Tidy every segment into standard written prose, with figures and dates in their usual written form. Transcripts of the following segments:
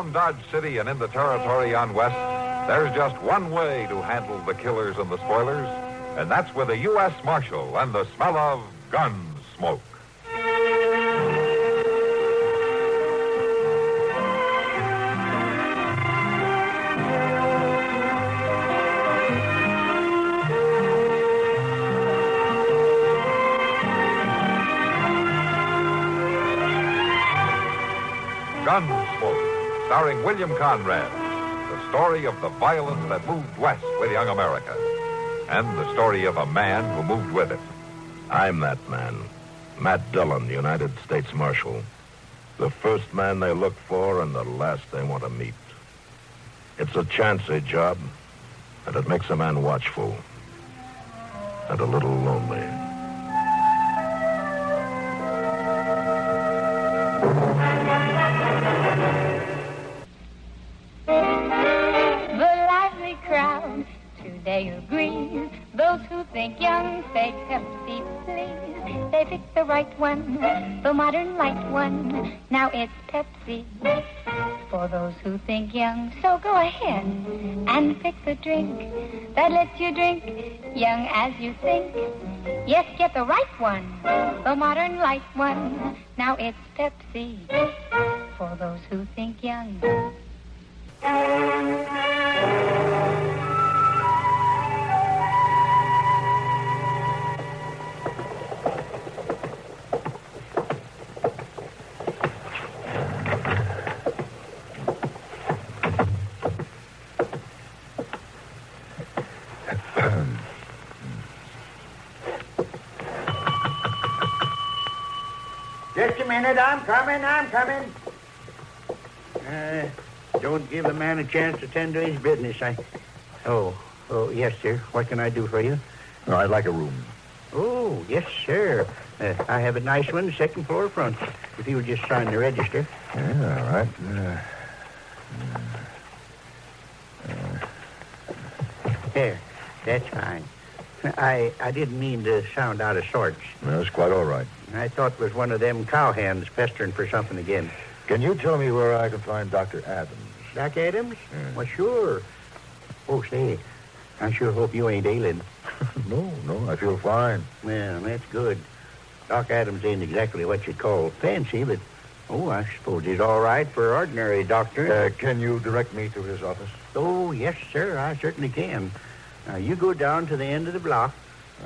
Around Dodge City and in the territory on West, there's just one way to handle the killers and the spoilers, and that's with a U.S. Marshal and the smell of gun smoke. Gunsmoke, starring William Conrad, the story of the violence that moved west with young America, and the story of a man who moved with it. I'm that man, Matt Dillon, United States Marshal. The first man they look for and the last they want to meet. It's a chancy job, and it makes a man watchful and a little lonely. They agree. Those who think young say Pepsi, please. They pick the right one, the modern light one. Now it's Pepsi for those who think young. So go ahead and pick the drink that lets you drink young as you think. Yes, get the right one, the modern light one. Now it's Pepsi for those who think young. Just a minute, I'm coming. Don't give a man a chance to tend to his business. Oh, yes, sir. What can I do for you? Oh, I'd like a room. Oh, yes, sir. I have a nice one, second floor front. If you would just sign the register. Yeah, all right. There, that's fine. I didn't mean to sound out of sorts. That's quite all right. I thought it was one of them cowhands pestering for something again. Can you tell me where I can find Dr. Adams? Doc Adams? Yeah. Well, sure. Oh, say, I sure hope you ain't ailing. No, I feel fine. Well, that's good. Doc Adams ain't exactly what you'd call fancy, but, I suppose he's all right for an ordinary doctor. Can you direct me to his office? Oh, yes, sir, I certainly can. Now, you go down to the end of the block,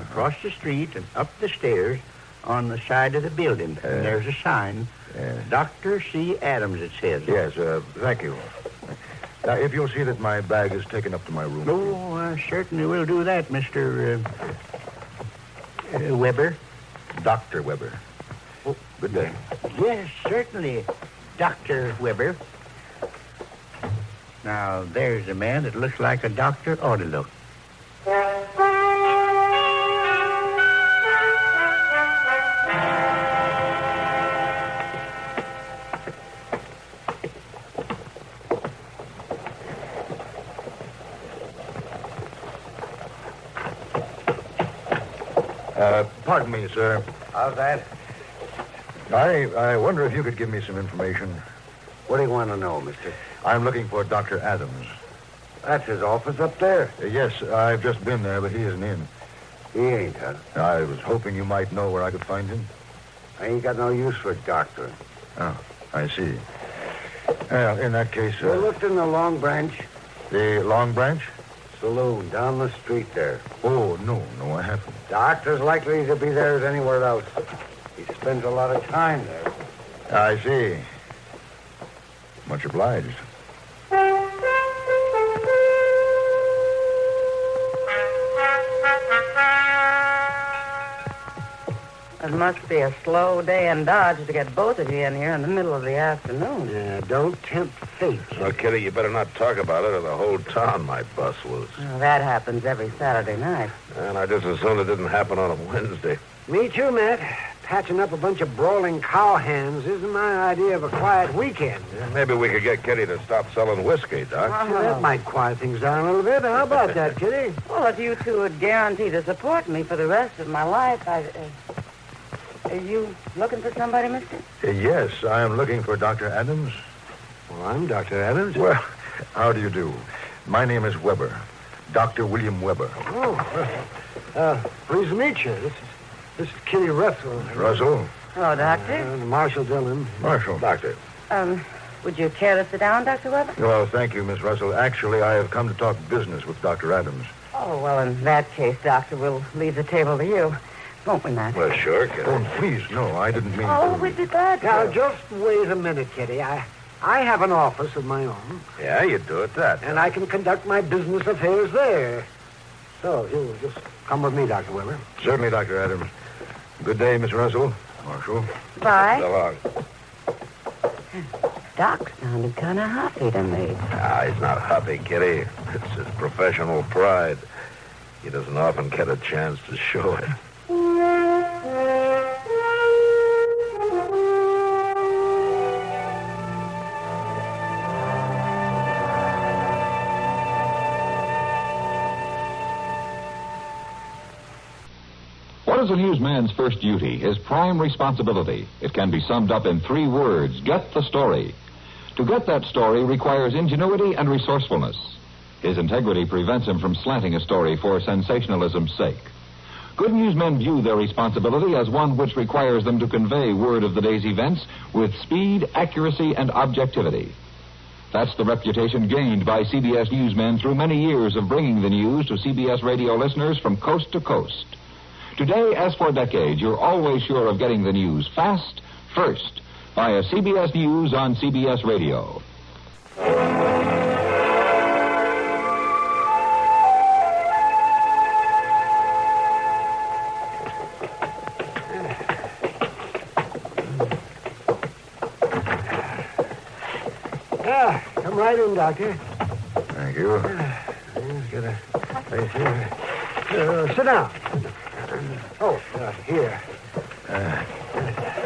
across the street, and up the stairs on the side of the building. And there's a sign. Dr. C. Adams, it says. Yes, thank you. Now, if you'll see that my bag is taken up to my room. Oh, I certainly will do that, Mr. Weber. Dr. Weber. Oh, good day. Yes, certainly, Dr. Weber. Now, there's a man that looks like a doctor ought to look. Pardon me, sir. How's that? I wonder if you could give me some information. What do you want to know, mister? I'm looking for Dr. Adams. That's his office up there. Yes, I've just been there, but he isn't in. He ain't, huh? I was hoping you might know where I could find him. I ain't got no use for a doctor. Oh, I see. Well, in that case... You looked in the Long Branch? The Long Branch? Saloon, down the street there. Oh, no, I haven't. Doctor's likely to be there as anywhere else. He spends a lot of time there. I see. Much obliged. It must be a slow day in Dodge to get both of you in here in the middle of the afternoon. Yeah, don't tempt fate. Well, Kitty, you better not talk about it or the whole town might bust loose. Well, that happens every Saturday night. And I just as soon it didn't happen on a Wednesday. Me too, Matt. Patching up a bunch of brawling cowhands isn't my idea of a quiet weekend. Yeah, maybe we could get Kitty to stop selling whiskey, Doc. Well, that might quiet things down a little bit. How about that, Kitty? Well, if you two would guarantee to support me for the rest of my life, are you looking for somebody, mister? Yes, I am looking for Dr. Adams. Well, Oh, I'm Dr. Adams. Well, how do you do? My name is Weber. Dr. William Weber. Pleased to meet you. This is Kitty Russell. Russell? Hello, Doctor. Marshall Dillon. Marshall. Doctor. Would you care to sit down, Dr. Weber? Well, thank you, Miss Russell. Actually, I have come to talk business with Dr. Adams. Oh, well, in that case, Doctor, we'll leave the table to you. Won't we, Matt? Well, sure, Kitty. Oh, please, no, I didn't mean Oh, to... we'd be glad to. Now, just wait a minute, Kitty. I have an office of my own. Yeah, you do it that. And I can conduct my business affairs there. So, you just come with me, Dr. Weber. Certainly, Dr. Adams. Good day, Miss Russell. Marshall. Bye. So long. Doc sounded kind of huffy to me. He's not huffy, Kitty. It's his professional pride. He doesn't often get a chance to show it. What is a newsman's first duty? His prime responsibility. It can be summed up in 3 words. Get the story. To get that story requires ingenuity and resourcefulness. His integrity prevents him from slanting a story for sensationalism's sake. Good newsmen view their responsibility as one which requires them to convey word of the day's events with speed, accuracy, and objectivity. That's the reputation gained by CBS newsmen through many years of bringing the news to CBS radio listeners from coast to coast. Today, as for decades, you're always sure of getting the news fast, first, via CBS News on CBS Radio. Come right in, Doctor. Thank you. Just get a place here. Sit down. Here.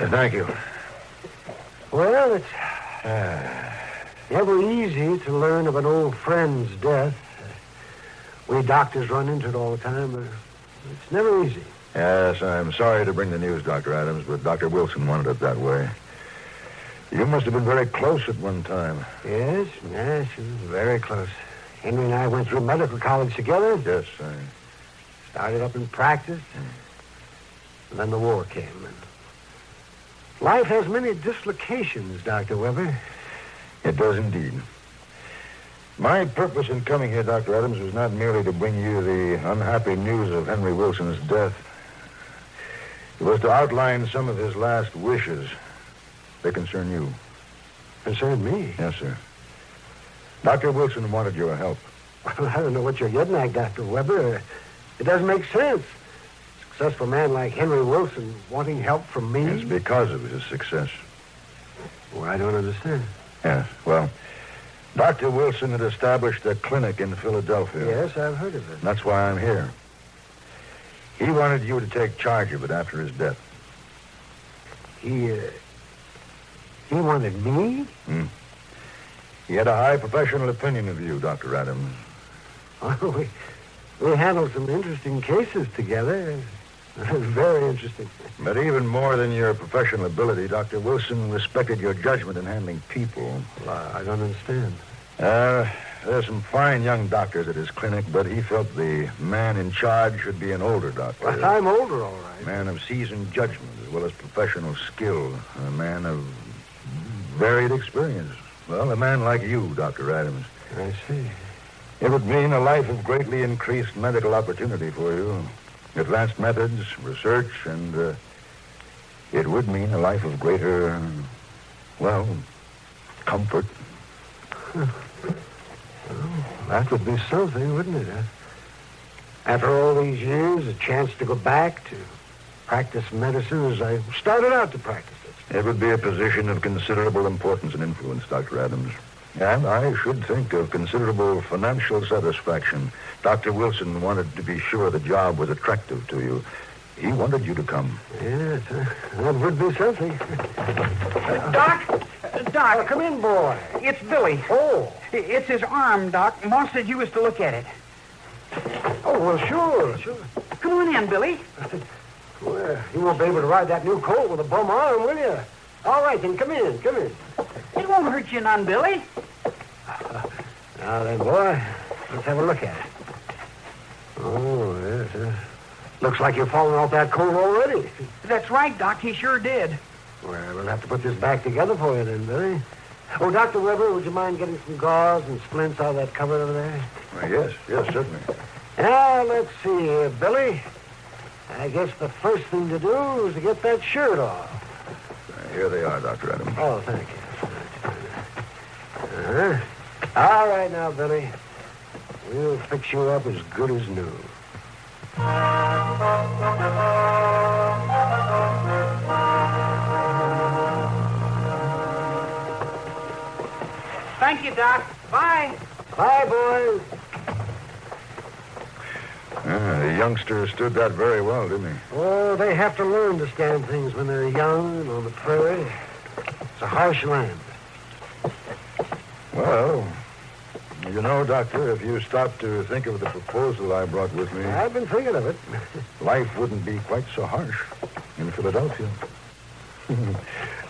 Thank you. Well, it's never easy to learn of an old friend's death. We doctors run into it all the time, but it's never easy. Yes, I'm sorry to bring the news, Dr. Adams, but Dr. Wilson wanted it that way. You must have been very close at one time. Yes, very close. Henry and I went through medical college together. Yes, I... Started up in practice. And then the war came. And life has many dislocations, Dr. Weber. It does indeed. My purpose in coming here, Dr. Adams, was not merely to bring you the unhappy news of Henry Wilson's death. It was to outline some of his last wishes. They concern you. Concern me? Yes, sir. Dr. Wilson wanted your help. Well, I don't know what you're getting at, Dr. Weber. It doesn't make sense. A successful man like Henry Wilson wanting help from me? It's because of his success. Well, I don't understand. Yes, well, Dr. Wilson had established a clinic in Philadelphia. Yes, I've heard of it. And that's why I'm here. He wanted you to take charge of it after his death. He wanted me? He had a high professional opinion of you, Dr. Adams. Oh, we handled some interesting cases together. Very interesting. But even more than your professional ability, Dr. Wilson respected your judgment in handling people. Well, I don't understand. There's some fine young doctors at his clinic, but he felt the man in charge should be an older doctor. Well, I'm older, all right. A man of seasoned judgment as well as professional skill. A man of varied experience. Well, a man like you, Dr. Adams. I see. It would mean a life of greatly increased medical opportunity for you. Advanced methods, research, and it would mean a life of greater, comfort. Well, that would be something, wouldn't it? After all these years, a chance to go back to practice medicine as I started out to practice it. It would be a position of considerable importance and influence, Dr. Adams. And I should think of considerable financial satisfaction. Dr. Wilson wanted to be sure the job was attractive to you. He wanted you to come. Yes, that would be something. Doc? Doc. Come in, boy. It's Billy. Oh. It's his arm, Doc. Ma said you was to look at it. Oh, well, sure. Come on in, Billy. Well, you won't be able to ride that new colt with a bum arm, will you? All right, then, come in. It won't hurt you none, Billy. Now then, boy, let's have a look at it. Oh, yes. Looks like you're falling off that colt already. That's right, Doc. He sure did. Well, we'll have to put this back together for you then, Billy. Oh, Dr. Weber, would you mind getting some gauze and splints out of that cupboard over there? Well, yes, certainly. Now, let's see here, Billy. I guess the first thing to do is to get that shirt off. Here they are, Dr. Adams. Oh, thank you. Uh-huh. All right now, Billy. We'll fix you up as good as new. Thank you, Doc. Bye. Bye, boys. The youngster stood that very well, didn't he? Oh, they have to learn to stand things when they're young and on the prairie. It's a harsh land. Well, you know, Doctor, if you stop to think of the proposal I brought with me, I've been thinking of it. life wouldn't be quite so harsh in Philadelphia.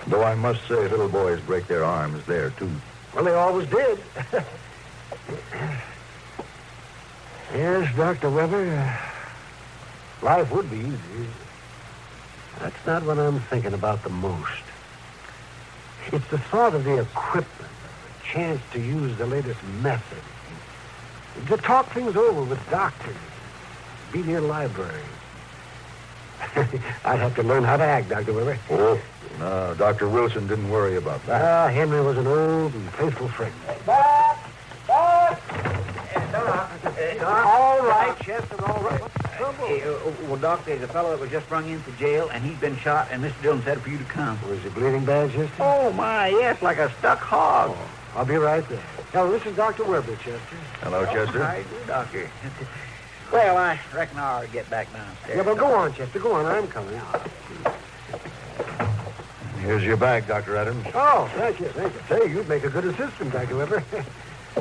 Though I must say, little boys break their arms there, too. Well, they always did. Yes, Dr. Weber, life would be easy. That's not what I'm thinking about the most. It's the thought of the equipment, the chance to use the latest method, to talk things over with doctors, be near libraries. I'd have to learn how to act, Dr. Weber. Oh, no, Dr. Wilson didn't worry about that. Henry was an old and faithful friend. All right, Chester, all right. What's the trouble? Well, Doc, there's a fellow that was just brung into jail, and he's been shot, and Mr. Dillon said for you to come. Was he bleeding bad, Chester? Oh, my, yes, like a stuck hog. Oh, I'll be right there. Now, this is Dr. Weber, Chester. Hello, Chester. How do you do, Doctor? Well, I reckon I ought to get back downstairs. Yeah, but go on, Chester. Go on. I'm coming. Here's your bag, Dr. Adams. Oh, thank you. Thank you. Say, you'd make a good assistant, Dr. Weber.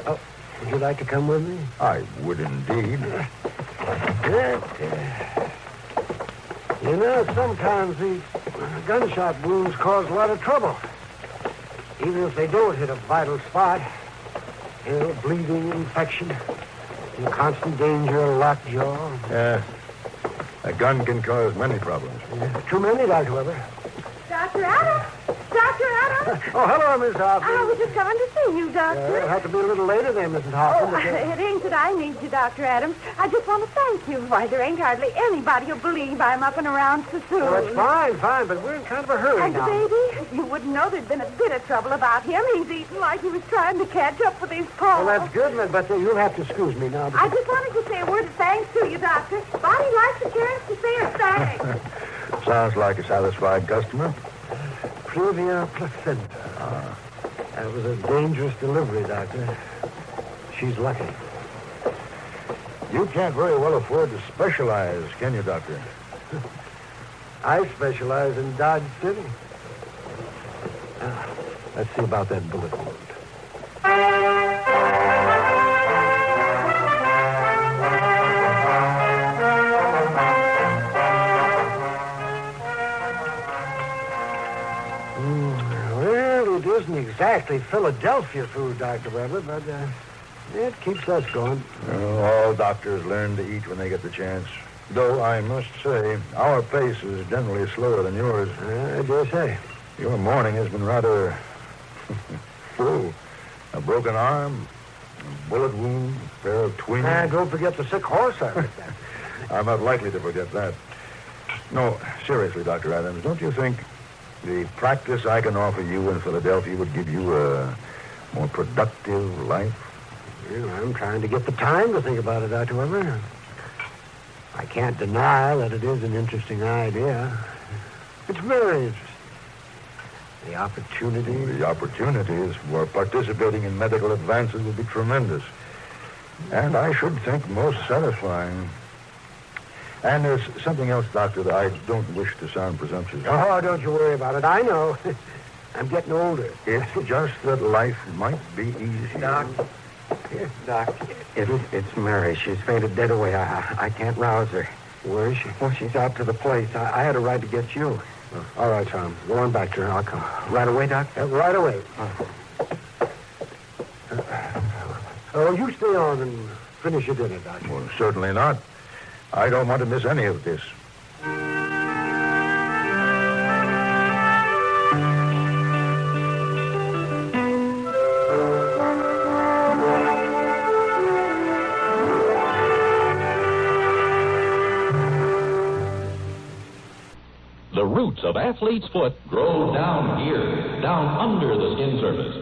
Oh, would you like to come with me? I would indeed. Good. You know, sometimes these gunshot wounds cause a lot of trouble. Even if they don't hit a vital spot. You know, bleeding, infection, in constant danger of lockjaw. Yeah. A gun can cause many problems. Too many, Dr. Weber. Dr. Adams! Dr. Adams! Oh, hello, Miss Hoffman. I was just coming to see you, Doctor. It'll have to be a little later then, Mrs. Hoffman. It ain't that I need you, Dr. Adams. I just want to thank you. Why, there ain't hardly anybody who'll believe I'm up and around so soon. Well, that's fine, but we're in kind of a hurry And now. the baby? You wouldn't know there'd been a bit of trouble about him. He's eating like he was trying to catch up with his paw. Well, that's good, but you'll have to excuse me now. I just wanted to say a word of thanks to you, Doctor. Bonnie likes a chance to say her thanks. Sounds like a satisfied customer. Previa placenta. That was a dangerous delivery, Doctor. She's lucky. You can't very well afford to specialize, can you, Doctor? I specialize in Dodge City. Let's see about that bullet wound. Well, it isn't exactly Philadelphia food, Dr. Weber, but it keeps us going. All doctors learn to eat when they get the chance. Though I must say, our pace is generally slower than yours. I dare say. Your morning has been rather full. A broken arm, a bullet wound, a pair of twins. And don't forget the sick horse I heard that. I'm not likely to forget that. No, seriously, Dr. Adams, don't you think the practice I can offer you in Philadelphia would give you a more productive life? Well, I'm trying to get the time to think about it, Dr. Weber. I can't deny that it is an interesting idea. It's very interesting. The opportunities for participating in medical advances would be tremendous. And I should think most satisfying. And there's something else, Doctor, that I don't wish to sound presumptuous. Oh, don't you worry about it. I know. I'm getting older. It's just that life might be easier. Doc. Yes. Doc, it's Mary. She's fainted dead away. I can't rouse her. Where is she? Well, she's out to the place. I had a ride to get you. Oh, all right, Tom. Go on back to her. I'll come. Right away, Doc? Right away. Oh, you stay on and finish your dinner, Doctor. Well, certainly not. I don't want to miss any of this. The roots of athlete's foot grow down here, down under the skin surface.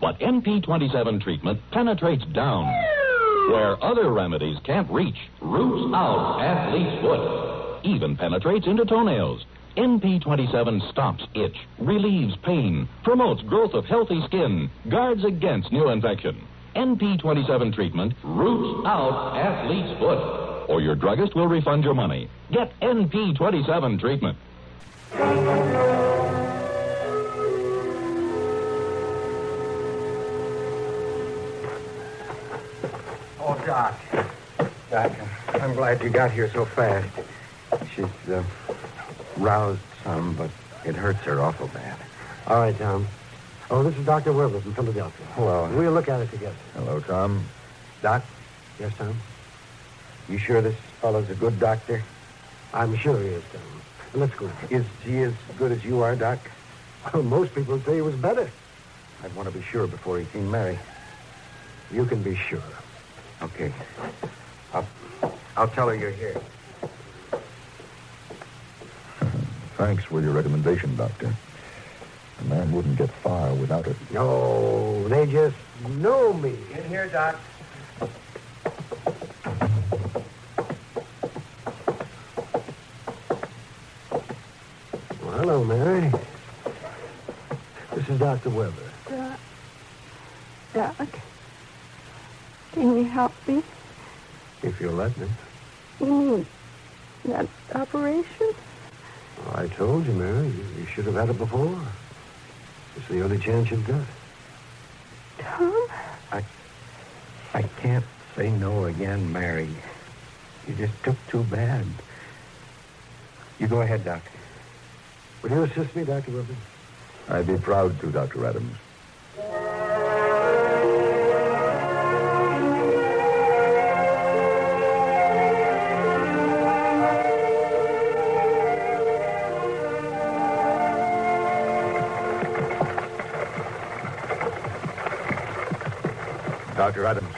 But NP27 treatment penetrates down where other remedies can't reach. Roots out athlete's foot. Even penetrates into toenails. NP27 stops itch, relieves pain, promotes growth of healthy skin, guards against new infection. NP27 treatment roots out athlete's foot. Or your druggist will refund your money. Get NP27 treatment. Oh, Doc. Doc, I'm glad you got here so fast. She's roused some, but it hurts her awful bad. All right, Tom. Oh, this is Dr. Weber from Philadelphia. Hello. We'll look at it together. Hello, Tom. Doc, Yes, Tom? you sure this fellow's a good doctor? I'm sure he is, Tom. Let's go. Is he as good as you are, Doc? Well, most people would say he was better. I'd want to be sure before he seen Mary. You can be sure. Okay. I'll tell her you're here. Thanks for your recommendation, Doctor. A man wouldn't get far without it. No, they just know me. In here, Doc. Well, hello, Mary. This is Dr. Weber. Doc, can you help me? If you'll let me. You mean that operation? Well, I told you, Mary. You should have had it before. It's the only chance you've got. Tom? I can't say no again, Mary. You just took too bad. You go ahead, Doc. Will you assist me, Dr. Weber? I'd be proud to, Dr. Adams. Dr. Adams.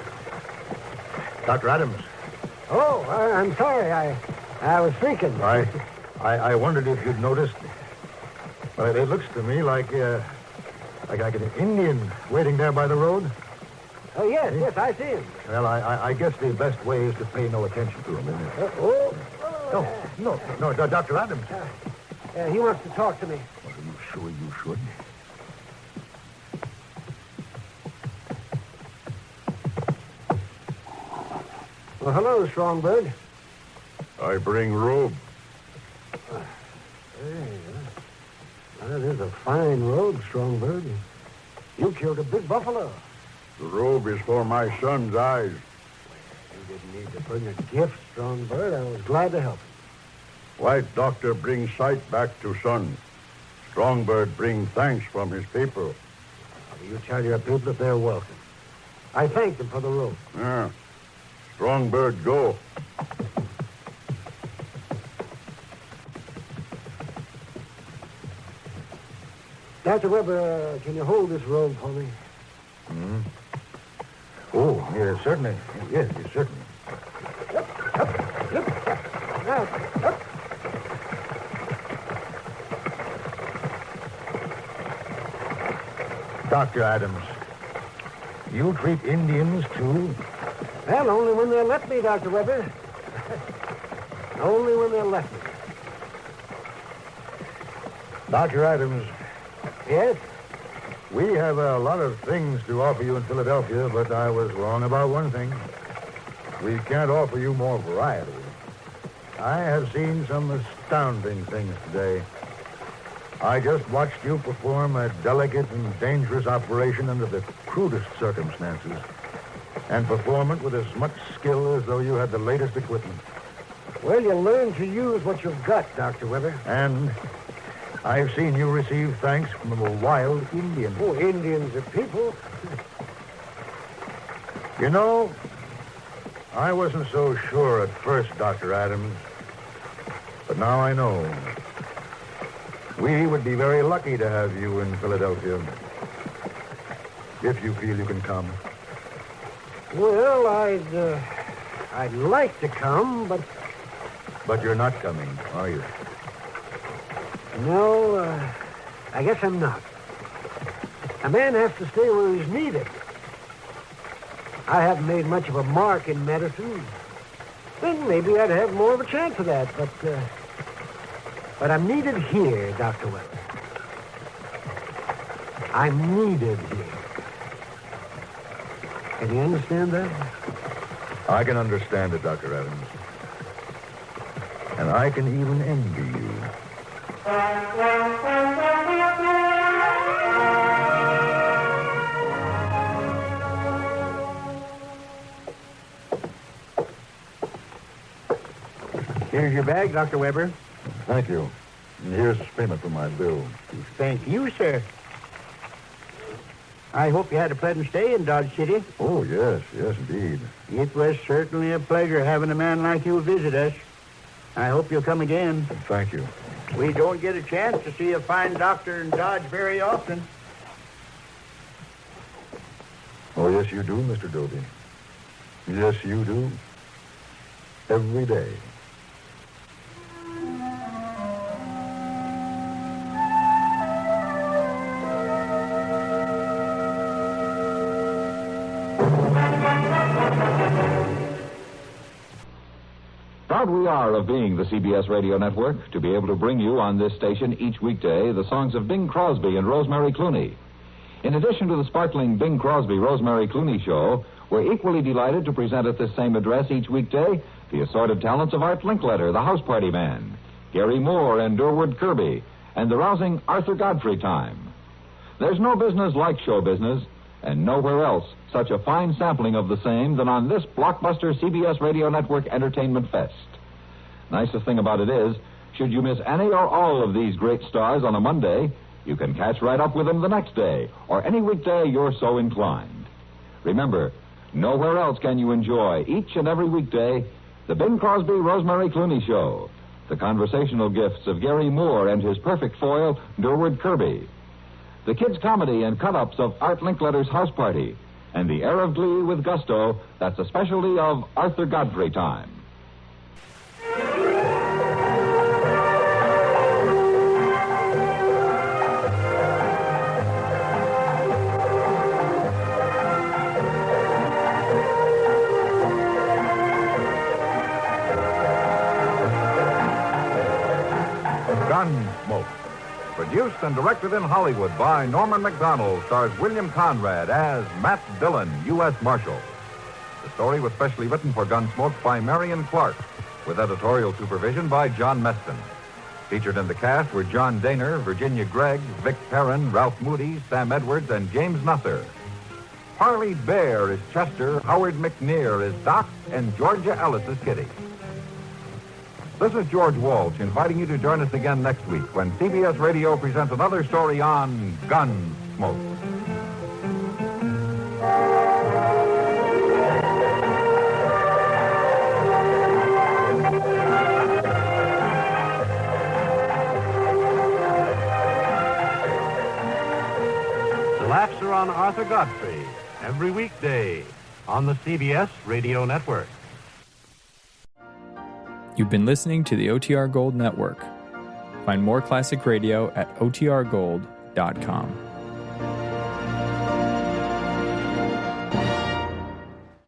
Dr. Adams. Oh, I'm sorry. I was thinking. I wondered if you'd noticed. Well, it looks to me like an Indian waiting there by the road. Oh, yes, I see him. Well, I guess the best way is to pay no attention to him, isn't it? No, Dr. Adams. He wants to talk to me. Well, are you sure you should? Well, hello, Strongbird. I bring robe. Hey, that is a fine robe, Strongbird. You killed a big buffalo. The robe is for my son's eyes. You didn't need to bring a gift, Strongbird. I was glad to help you. White doctor brings sight back to son. Strongbird bring thanks from his people. You tell your people that they're welcome. I thank them for the robe. Yeah. Strongbird go. Dr. Weber, can you hold this robe for me? Hmm? Oh, yes, certainly. Yes, certainly. Now, Dr. Adams, you treat Indians, too? well, only when they'll let me, Dr. Weber. Only when they'll let me. Dr. Adams, Yes? we have a lot of things to offer you in Philadelphia, but I was wrong about one thing. We can't offer you more variety. I have seen some astounding things today. I just watched you perform a delicate and dangerous operation under the crudest circumstances, and perform it with as much skill as though you had the latest equipment. Well, you learn to use what you've got, Dr. Weber. And I've seen you receive thanks from a wild Indian. Oh, Indians are people. You know, I wasn't so sure at first, Dr. Adams. But now I know. We would be very lucky to have you in Philadelphia. If you feel you can come. Well, I'd like to come, but... But you're not coming, are you? No, I guess I'm not. A man has to stay where he's needed. I haven't made much of a mark in medicine. Then maybe I'd have more of a chance of that, but I'm needed here, Dr. Weber. I'm needed here. Can you understand that? I can understand it, Dr. Adams. And I can even envy you. Here's your bag, Dr. Weber. Thank you. And here's payment for my bill. Thank you, sir. I hope you had a pleasant stay in Dodge City. Oh, yes, indeed. It was certainly a pleasure having a man like you visit us. I hope you'll come again. Thank you. We don't get a chance to see a fine doctor in Dodge very often. Oh, yes, you do, Mr. Dobie. Yes, you do. Every day. Proud we are of being the CBS Radio Network to be able to bring you on this station each weekday the songs of Bing Crosby and Rosemary Clooney. In addition to the sparkling Bing Crosby-Rosemary Clooney show, we're equally delighted to present at this same address each weekday the assorted talents of Art Linkletter, the House Party Man, Gary Moore and Durward Kirby, and the rousing Arthur Godfrey Time. There's no business like show business, and nowhere else such a fine sampling of the same than on this blockbuster CBS Radio Network Entertainment Fest. Nicest thing about it is, should you miss any or all of these great stars on a Monday, you can catch right up with them the next day, or any weekday you're so inclined. Remember, nowhere else can you enjoy each and every weekday the Bing Crosby-Rosemary Clooney Show, the conversational gifts of Gary Moore and his perfect foil, Durward Kirby, the kids' comedy and cut-ups of Art Linkletter's House Party, and the air of glee with gusto that's a specialty of Arthur Godfrey Time. Gunsmoke. Produced and directed in Hollywood by Norman Macdonald, stars William Conrad as Matt Dillon, U.S. Marshal. The story was specially written for Gunsmoke by Marion Clark, with editorial supervision by John Meston. Featured in the cast were John Daner, Virginia Gregg, Vic Perrin, Ralph Moody, Sam Edwards, and James Nusser. Harley Bear is Chester, Howard McNear is Doc, and Georgia Ellis is Kitty. This is George Walsh inviting you to join us again next week when CBS Radio presents another story on Gunsmoke. The laughs are on Arthur Godfrey every weekday on the CBS Radio Network. You've been listening to the OTR Gold Network. Find more classic radio at otrgold.com.